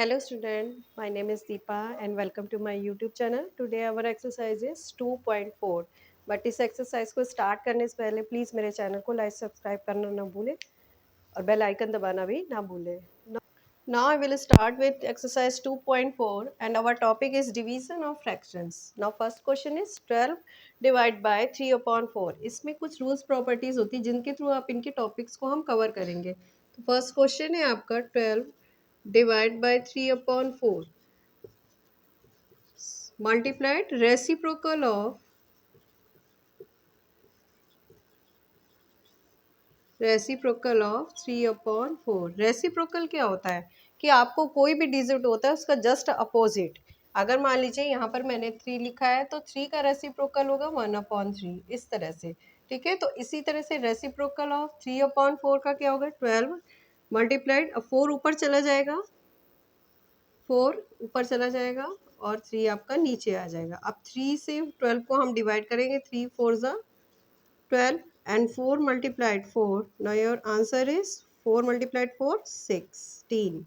Hello student, my name is Deepa and welcome to my YouTube channel. Today our exercise is 2.4. But इस exercise को start करने से पहले please मेरे channel को लाइक सब्सक्राइब करना ना भूलें और बेल आइकन दबाना भी ना भूलें. Now I will start with exercise 2.4 and our topic is division of fractions. Now first question is 12 divide by 3 upon 4. इसमें कुछ रूल्स प्रॉपर्टीज होती है जिनके थ्रू आप इनके टॉपिक्स को हम कवर करेंगे. तो फर्स्ट क्वेश्चन है आपका 12 divide by 3 upon 4 multiplied reciprocal of 3 upon 4. Reciprocal क्या होता है कि आपको कोई भी डिजिट होता है उसका जस्ट अपोजिट. अगर मान लीजिए यहाँ पर मैंने 3 लिखा है तो 3 का रेसिप्रोकल होगा 1 अपॉन 3 इस तरह से. ठीक है, तो इसी तरह से रेसिप्रोकल ऑफ 3 अपॉन 4 का क्या होगा 12 मल्टीप्लाइड. अब 4 ऊपर चला जाएगा, 4 ऊपर चला जाएगा और 3 आपका नीचे आ जाएगा. अब 3 से 12 को हम डिवाइड करेंगे. 3 4 ज़ा 12 and 4 multiplied 4. Now your answer is 4 multiplied 4 16.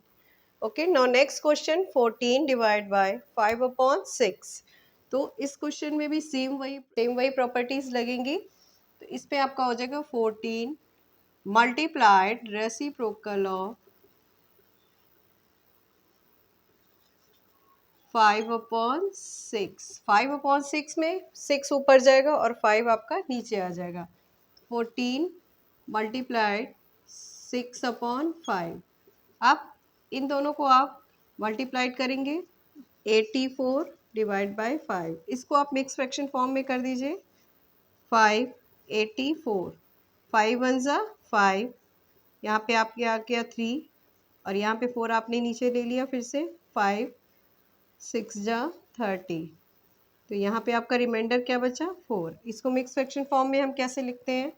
Okay, now next question 14 divided by 5 upon 6. तो इस क्वेश्चन में भी सेम वही प्रॉपर्टीज लगेंगी. तो इस पे आपका हो जाएगा 14 multiplied reciprocal of 5 upon 6. 5 upon 6 में 6 ऊपर जाएगा और 5 आपका नीचे आ जाएगा. 14 मल्टीप्लाइड 6 अपॉन 5. अब इन दोनों को आप मल्टीप्लाइड करेंगे. 84 डिवाइड बाय 5. इसको आप मिक्स फ्रैक्शन फॉर्म में कर दीजिए. 5 84 5 वन ज़ा 5. यहाँ पे आपके आ गया 3 और यहाँ पे 4 आपने नीचे ले लिया. फिर से 5 6 जा 30. तो यहाँ पे आपका रिमाइंडर क्या बचा 4. इसको मिक्स फ्रैक्शन फॉर्म में हम कैसे लिखते हैं.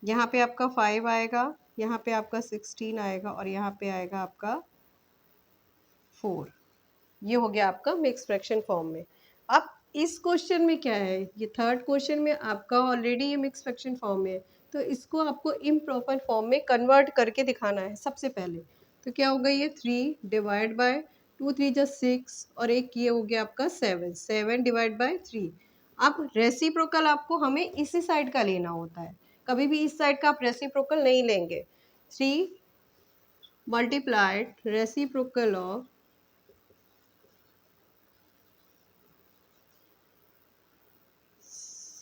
यहाँ पे आपका 5 आएगा, यहाँ पे आपका 16 आएगा और यहाँ पे आएगा आपका 4. ये हो गया आपका मिक्स फ्रैक्शन फॉर्म में. अब इस क्वेश्चन में क्या है, ये थर्ड क्वेश्चन में आपका ऑलरेडी ये मिक्स फ्रैक्शन फॉर्म में है. तो इसको आपको इम्प्रॉपर फॉर्म में कन्वर्ट करके दिखाना है सबसे पहले. तो क्या होगा ये 3 डिवाइड बाय 2 3 जा 6 और एक ये हो गया आपका 7. 7 डिवाइड बाय 3. अब रेसिप्रोकल आपको हमें इसी साइड का लेना होता है, कभी भी इस साइड का आप रेसिप्रोकल नहीं लेंगे. 3 मल्टीप्लाइड रेसिप्रोकल ऑफ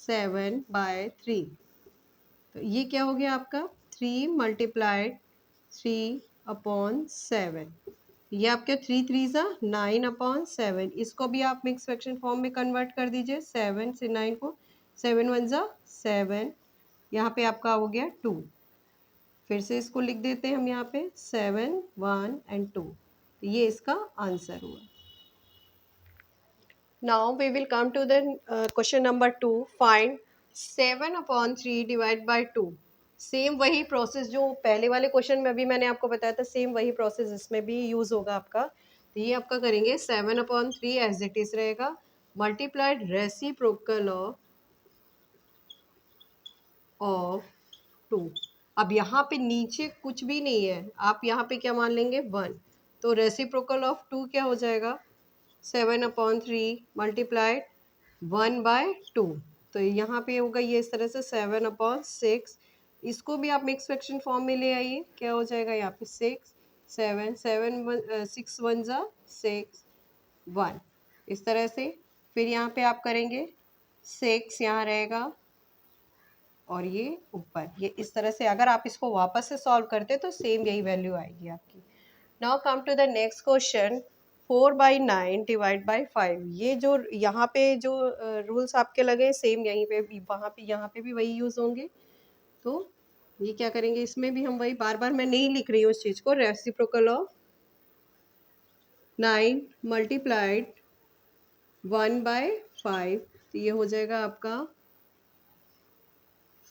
7 बाय 3. तो ये क्या हो गया आपका 3 मल्टीप्लाइड 3 अपॉन 7. ये आपके 3 3 ज़ा 9 अपॉन 7. इसको भी आप मिक्स फ्रैक्शन फॉर्म में कन्वर्ट कर दीजिए. 7 से 9 को 7 वन ज़ा 7. यहाँ पे आपका हो गया 2. फिर से इसको लिख देते हैं हम यहाँ पे 7 1 एंड 2. ये इसका आंसर हुआ. Now we will come to the question number 2. Find 7 upon 3 divide by 2. Same वही प्रोसेस जो पहले वाले क्वेश्चन में अभी मैंने आपको बताया था, सेम वही प्रोसेस इसमें भी यूज़ होगा आपका. तो ये आपका करेंगे 7 अपॉन 3 एज इट इज़ रहेगा मल्टीप्लाइड रेसिप्रोकल ऑफ 2. अब यहाँ पे नीचे कुछ भी नहीं है, आप यहाँ पे क्या मान लेंगे 1. तो रेसिप्रोकल ऑफ 2 क्या हो जाएगा 7 अपॉन 3 मल्टीप्लाइड 1 बाय 2. तो यहाँ पे होगा ये इस तरह से 7 अपॉन 6. इसको भी आप मिक्स फ्रैक्शन फॉर्म में ले आइए. क्या हो जाएगा यहाँ पे 6 7 7 6 वन ज़ा 6 1 इस तरह से. फिर यहाँ पे आप करेंगे 6 यहाँ रहेगा और ये ऊपर, ये इस तरह से. अगर आप इसको वापस से सॉल्व करते तो सेम यही वैल्यू आएगी आपकी. Now come to the next question 4 by 9 divide by 5. ये जो यहाँ पे जो रूल्स आपके लगे सेम यहीं पे भी, वहाँ पे यहाँ पे भी वही यूज़ होंगे. तो ये क्या करेंगे, इसमें भी हम वही, बार बार मैं नहीं लिख रही हूँ उस चीज़ को. Reciprocal of 9 multiplied 1 by 5. तो ये हो जाएगा आपका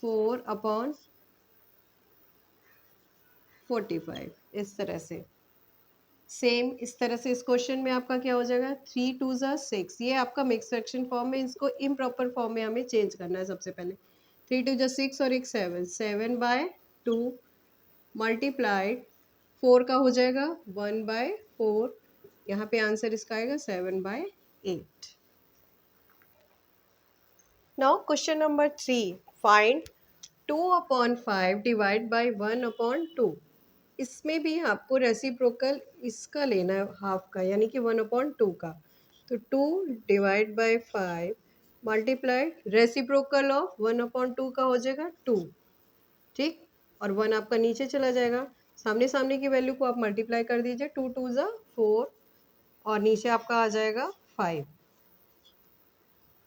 4 अपॉन 45 इस तरह से. सेम इस तरह से इस क्वेश्चन में आपका क्या हो जाएगा 3 2 ज़ा 6. ये आपका मिक्स फ्रैक्शन फॉर्म में, इसको इम्प्रॉपर फॉर्म में हमें चेंज करना है सबसे पहले. 3 2 ज़ा 6 और एक 7. 7 बाय 2 मल्टीप्लाइड 4 का हो जाएगा 1 बाय 4 यहाँ पे आंसर इसका आएगा 7/8। Now question number 3, find 2/5 divide by 1/2। इसमें भी आपको रेसिप्रोकल इसका लेना है, हाफ का, यानी कि 1/2 का। तो 2 divide by 5 multiply reciprocal of 1/2 का हो जाएगा 2, ठीक। और 1 आपका नीचे चला जाएगा, सामने सामने की वैल्यू को आप मल्टीप्लाई कर दीजिए, 2 2 ज़ा 4 और नीचे आपका आ जाएगा 5।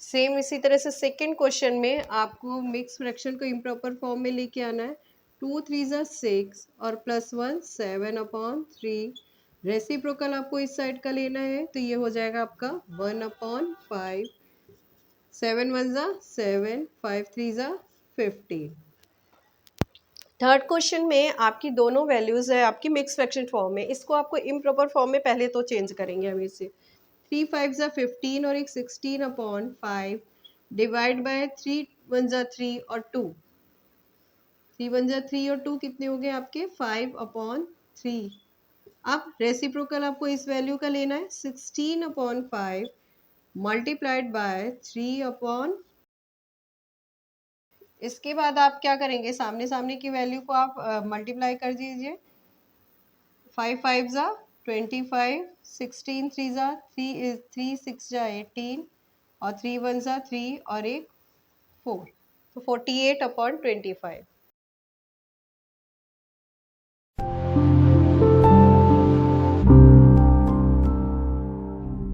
सेम इसी तरह से सेकंड क्वेश्चन में आपको मिक्स फ्रैक्शन को इम्प्रॉपर फॉर्म में लेके आना है। 2 3 ज़ा 6 और +1 7/3। रेसिप्रोकल आपको इस साइड का लेना है, तो ये हो जाएगा आपका 1/5। 7 1 ज़ा 7, 5 3 ज़ा 15। थर्ड क्वेश्चन में आपकी दोनों वैल्यूज है आपकी मिक्स फ्रैक्शन फॉर्म में, इसको आपको इम्प्रॉपर फॉर्म में पहले तो चेंज करेंगे हम इसे। 3 5 ज़ा 15 और एक 16/5 डिवाइड बाय 3 1 ज़ा 3 और 2। 3 1 ज़ा 3 और 2 कितने हो गए आपके 5/3। अब रेसिप्रोकल आपको इस वैल्यू का लेना है 16/5 मल्टीप्लाइड बाय 3। इसके बाद आप क्या करेंगे, सामने सामने की वैल्यू को आप मल्टीप्लाई कर दीजिए। 5 5 ज़ा 25, 16 3 ज़ा 3 6 ज़ा 18 और 3 1 ज़ा 3 और एक 4, तो 48/25।